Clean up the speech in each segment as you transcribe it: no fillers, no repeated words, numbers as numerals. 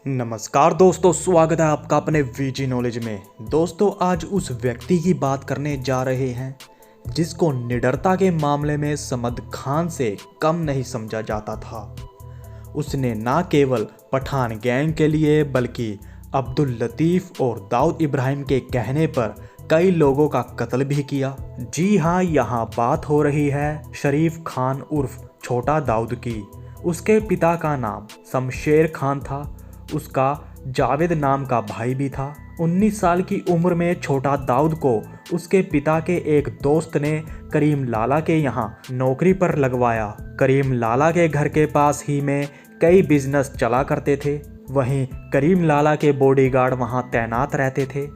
नमस्कार दोस्तों, स्वागत है आपका अपने वीजी नॉलेज में। दोस्तों, आज उस व्यक्ति की बात करने जा रहे हैं जिसको निडरता के मामले में समद खान से कम नहीं समझा जाता था। उसने न केवल पठान गैंग के लिए बल्कि अब्दुल लतीफ़ और दाऊद इब्राहिम के कहने पर कई लोगों का कत्ल भी किया। जी हाँ, यहाँ बात हो रही है शरीफ खान उर्फ छोटा दाऊद की। उसके पिता का नाम शमशेर खान था। उसका जावेद नाम का भाई भी था। 19 साल की उम्र में छोटा दाऊद को उसके पिता के एक दोस्त ने करीम लाला के यहाँ नौकरी पर लगवाया। करीम लाला के घर के पास ही में कई बिजनेस चला करते थे। वहीं करीम लाला के बॉडीगार्ड वहाँ तैनात रहते थे।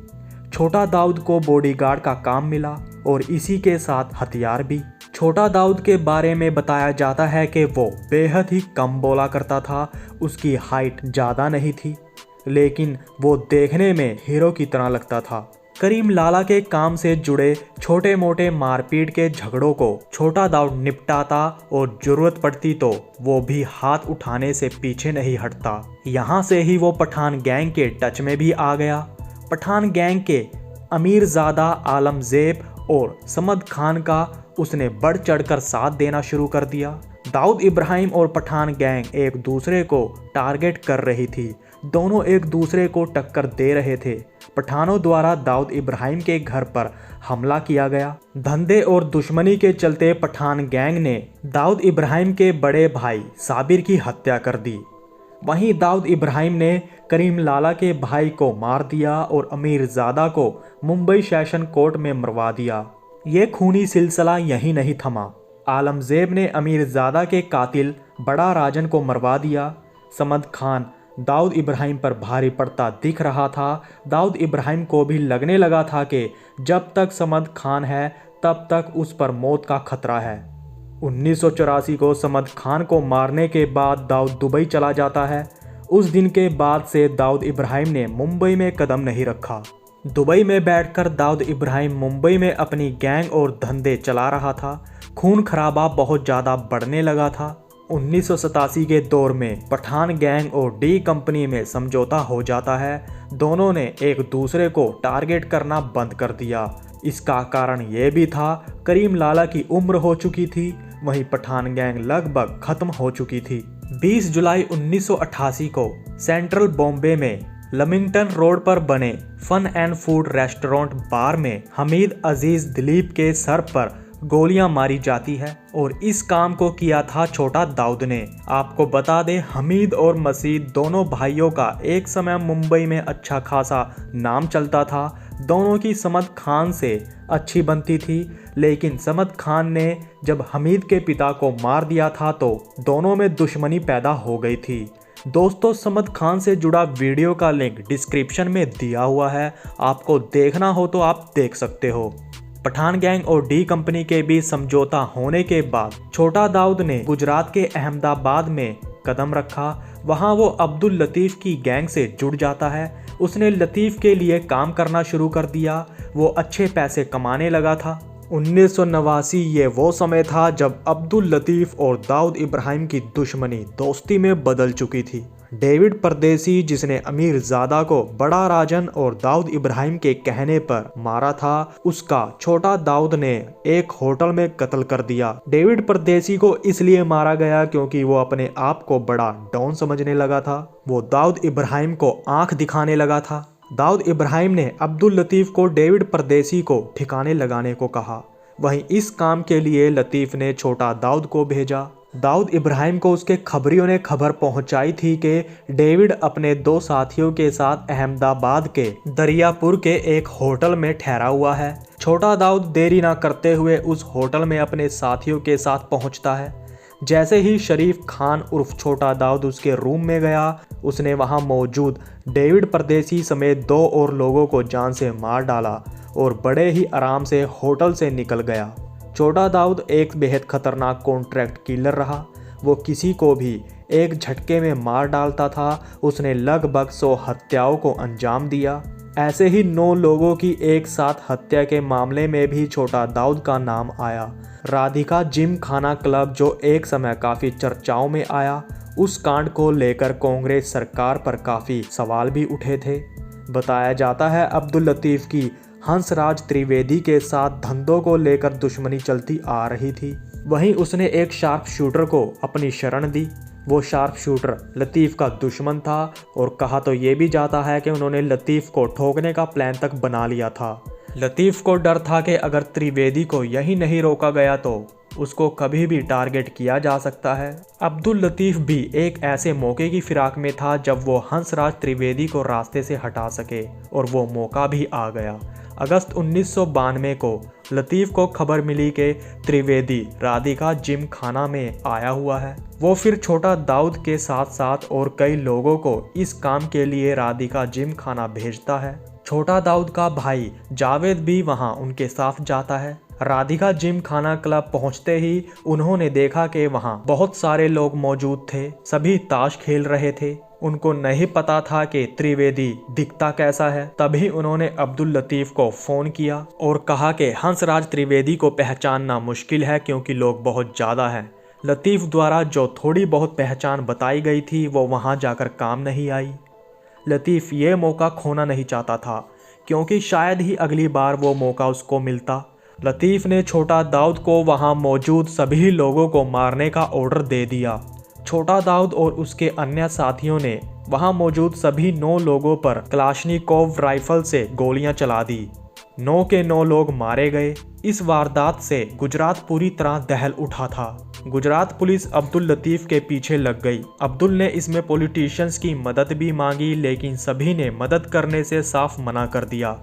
छोटा दाऊद को बॉडीगार्ड का काम मिला और इसी के साथ हथियार भी। छोटा दाऊद के बारे में बताया जाता है कि वो बेहद ही कम बोला करता था। उसकी हाइट ज़्यादा नहीं थी, लेकिन वो देखने में हीरो की तरह लगता था। करीम लाला के काम से जुड़े छोटे मोटे मारपीट के झगड़ों को छोटा दाऊद निपटाता और ज़रूरत पड़ती तो वो भी हाथ उठाने से पीछे नहीं हटता। यहाँ से ही वो पठान गैंग के टच में भी आ गया। पठान गैंग के अमीरजादा आलमजेब और समद खान का उसने बढ़ चढ़कर साथ देना शुरू कर दिया। दाऊद इब्राहिम और पठान गैंग एक दूसरे को टारगेट कर रही थी। दोनों एक दूसरे को टक्कर दे रहे थे। पठानों द्वारा दाऊद इब्राहिम के घर पर हमला किया गया। धंधे और दुश्मनी के चलते पठान गैंग ने दाऊद इब्राहिम के बड़े भाई साबिर की हत्या कर दी। वहीं दाऊद इब्राहिम ने करीम लाला के भाई को मार दिया और अमीरजादा को मुंबई सेशन कोर्ट में मरवा दिया। ये खूनी सिलसिला यहीं नहीं थमा। आलमजेब ने अमीरजादा के कातिल बड़ा राजन को मरवा दिया। समद खान दाऊद इब्राहिम पर भारी पड़ता दिख रहा था। दाऊद इब्राहिम को भी लगने लगा था कि जब तक समद खान है तब तक उस पर मौत का खतरा है। 1984 को समद खान को मारने के बाद दाऊद दुबई चला जाता है। उस दिन के बाद से दाऊद इब्राहिम ने मुंबई में कदम नहीं रखा। दुबई में बैठकर दाऊद इब्राहिम मुंबई में अपनी गैंग और धंधे चला रहा था। खून खराबा बहुत ज़्यादा बढ़ने लगा था। 1987 के दौर में पठान गैंग और डी कंपनी में समझौता हो जाता है। दोनों ने एक दूसरे को टारगेट करना बंद कर दिया। इसका कारण ये भी था, करीम लाला की उम्र हो चुकी थी, वहीं पठान गैंग लगभग खत्म हो चुकी थी। 20 जुलाई 1988 को सेंट्रल बॉम्बे में लमिंगटन रोड पर बने fun and food restaurant bar में हमीद अजीज दिलीप के सर पर गोलियां मारी जाती है और इस काम को किया था छोटा दाऊद ने। आपको बता दें, हमीद और मसीद दोनों भाइयों का एक समय मुंबई में अच्छा खासा नाम चलता था। दोनों की समद खान से अच्छी बनती थी, लेकिन समद खान ने जब हमीद के पिता को मार दिया था तो दोनों में दुश्मनी पैदा हो गई थी। दोस्तों, समद खान से जुड़ा वीडियो का लिंक डिस्क्रिप्शन में दिया हुआ है, आपको देखना हो तो आप देख सकते हो। पठान गैंग और डी कंपनी के बीच समझौता होने के बाद छोटा दाऊद ने गुजरात के अहमदाबाद में कदम रखा। वहां वो अब्दुल लतीफ़ की गैंग से जुड़ जाता है। उसने लतीफ़ के लिए काम करना शुरू कर दिया। वो अच्छे पैसे कमाने लगा था। 1989 ये वो समय था जब अब्दुल लतीफ़ और दाऊद इब्राहिम की दुश्मनी दोस्ती में बदल चुकी थी। डेविड परदेसी, जिसने अमीरजादा को बड़ा राजन और दाऊद इब्राहिम के कहने पर मारा था, उसका छोटा दाऊद ने एक होटल में कत्ल कर दिया। डेविड परदेसी को इसलिए मारा गया क्योंकि वो अपने आप को बड़ा डॉन समझने लगा था। वो दाऊद इब्राहिम को आंख दिखाने लगा था। दाऊद इब्राहिम ने अब्दुल लतीफ़ को डेविड परदेसी को ठिकाने लगाने को कहा। वहीं इस काम के लिए लतीफ़ ने छोटा दाऊद को भेजा। दाऊद इब्राहिम को उसके खबरियों ने खबर पहुंचाई थी कि डेविड अपने 2 साथियों के साथ अहमदाबाद के दरियापुर के एक होटल में ठहरा हुआ है। छोटा दाऊद देरी ना करते हुए उस होटल में अपने साथियों के साथ पहुंचता है। जैसे ही शरीफ खान उर्फ छोटा दाऊद उसके रूम में गया, उसने वहां मौजूद डेविड परदेसी समेत 2 और लोगों को जान से मार डाला और बड़े ही आराम से होटल से निकल गया। छोटा दाऊद एक बेहद खतरनाक कॉन्ट्रैक्ट किलर रहा। वो किसी को भी एक झटके में मार डालता था। उसने लगभग 100 हत्याओं को अंजाम दिया। ऐसे ही 9 लोगों की एक साथ हत्या के मामले में भी छोटा दाऊद का नाम आया। राधिका जिम खाना क्लब, जो एक समय काफ़ी चर्चाओं में आया, उस कांड को लेकर कांग्रेस सरकार पर काफ़ी सवाल भी उठे थे। बताया जाता है अब्दुल लतीफ़ की हंसराज त्रिवेदी के साथ धंधों को लेकर दुश्मनी चलती आ रही थी। वहीं उसने एक शार्प शूटर को अपनी शरण दी। वो शार्प शूटर लतीफ़ का दुश्मन था और कहा तो ये भी जाता है कि उन्होंने लतीफ़ को ठोकने का प्लान तक बना लिया था। लतीफ़ को डर था कि अगर त्रिवेदी को यही नहीं रोका गया तो उसको कभी भी टारगेट किया जा सकता है। अब्दुल लतीफ़ भी एक ऐसे मौके की फिराक में था जब वो हंसराज त्रिवेदी को रास्ते से हटा सके, और वो मौका भी आ गया। अगस्त 1992 को लतीफ़ को खबर मिली कि त्रिवेदी राधिका जिम खाना में आया हुआ है। वो फिर छोटा दाऊद के साथ साथ और कई लोगों को इस काम के लिए राधिका जिम खाना भेजता है। छोटा दाऊद का भाई जावेद भी वहां उनके साथ जाता है। राधिका जिम खाना क्लब पहुंचते ही उन्होंने देखा कि वहां बहुत सारे लोग मौजूद थे। सभी ताश खेल रहे थे। उनको नहीं पता था कि त्रिवेदी दिखता कैसा है। तभी उन्होंने अब्दुल लतीफ़ को फ़ोन किया और कहा कि हंसराज त्रिवेदी को पहचानना मुश्किल है क्योंकि लोग बहुत ज़्यादा हैं। लतीफ़ द्वारा जो थोड़ी बहुत पहचान बताई गई थी वो वहां जाकर काम नहीं आई। लतीफ़ ये मौका खोना नहीं चाहता था क्योंकि शायद ही अगली बार वो मौका उसको मिलता। लतीफ़ ने छोटा दाऊद को वहां मौजूद सभी लोगों को मारने का ऑर्डर दे दिया। छोटा दाऊद और उसके अन्य साथियों ने वहां मौजूद सभी 9 लोगों पर क्लाशनिकोव राइफल से गोलियां चला दी। 9 के 9 लोग मारे गए। इस वारदात से गुजरात पूरी तरह दहल उठा था। गुजरात पुलिस अब्दुल लतीफ़ के पीछे लग गई। अब्दुल ने इसमें पॉलिटिशियंस की मदद भी मांगी, लेकिन सभी ने मदद करने से साफ मना कर दिया।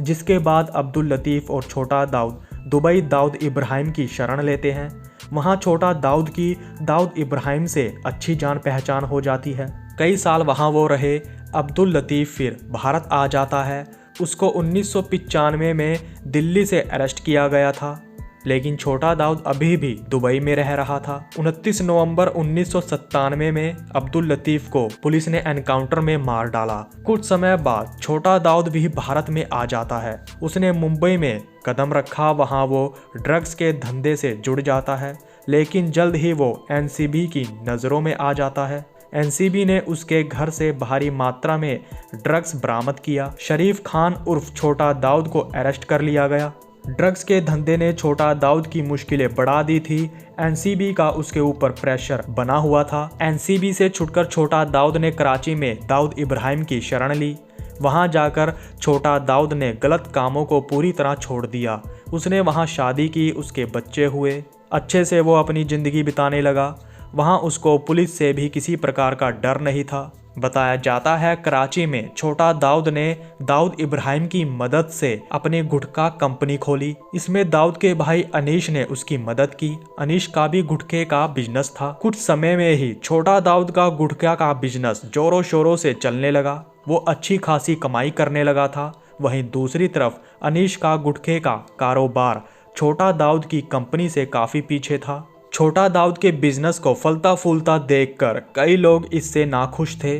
जिसके बाद अब्दुल लतीफ़ और छोटा दाऊद दुबई दाऊद इब्राहिम की शरण लेते हैं। वहाँ छोटा दाऊद की दाऊद इब्राहिम से अच्छी जान पहचान हो जाती है। कई साल वहाँ वो रहे। अब्दुल लतीफ़ फिर भारत आ जाता है। उसको 1995 में दिल्ली से अरेस्ट किया गया था, लेकिन छोटा दाऊद अभी भी दुबई में रह रहा था। 29 नवंबर 1997 में अब्दुल लतीफ़ को पुलिस ने एनकाउंटर में मार डाला। कुछ समय बाद छोटा दाऊद भी भारत में आ जाता है। उसने मुंबई में कदम रखा। वहां वो ड्रग्स के धंधे से जुड़ जाता है, लेकिन जल्द ही वो एनसीबी की नज़रों में आ जाता है। एनसीबी ने उसके घर से भारी मात्रा में ड्रग्स बरामद किया। शरीफ खान उर्फ छोटा दाऊद को अरेस्ट कर लिया गया। ड्रग्स के धंधे ने छोटा दाऊद की मुश्किलें बढ़ा दी थी। एनसीबी का उसके ऊपर प्रेशर बना हुआ था। एनसीबी से छुटकर छोटा दाऊद ने कराची में दाऊद इब्राहिम की शरण ली। वहां जाकर छोटा दाऊद ने गलत कामों को पूरी तरह छोड़ दिया। उसने वहां शादी की, उसके बच्चे हुए। अच्छे से वो अपनी ज़िंदगी बिताने लगा। वहां उसको पुलिस से भी किसी प्रकार का डर नहीं था। बताया जाता है कराची में छोटा दाऊद ने दाऊद इब्राहिम की मदद से अपनी गुटखा कंपनी खोली। इसमें दाऊद के भाई अनीश ने उसकी मदद की। अनीश का भी गुटखे का बिजनेस था। कुछ समय में ही छोटा दाऊद का गुटखा का बिजनेस जोरों शोरों से चलने लगा। वो अच्छी खासी कमाई करने लगा था। वहीं दूसरी तरफ अनीश का गुटखे का कारोबार छोटा दाऊद की कंपनी से काफ़ी पीछे था। छोटा दाऊद के बिजनेस को फलता फूलता देखकर कई लोग इससे नाखुश थे।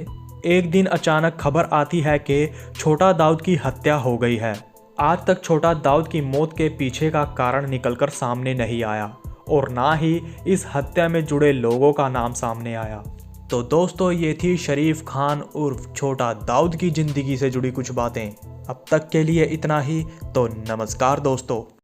एक दिन अचानक खबर आती है कि छोटा दाऊद की हत्या हो गई है। आज तक छोटा दाऊद की मौत के पीछे का कारण निकलकर सामने नहीं आया और ना ही इस हत्या में जुड़े लोगों का नाम सामने आया। तो दोस्तों, ये थी शरीफ खान उर्फ छोटा दाऊद की ज़िंदगी से जुड़ी कुछ बातें। अब तक के लिए इतना ही। तो नमस्कार दोस्तों।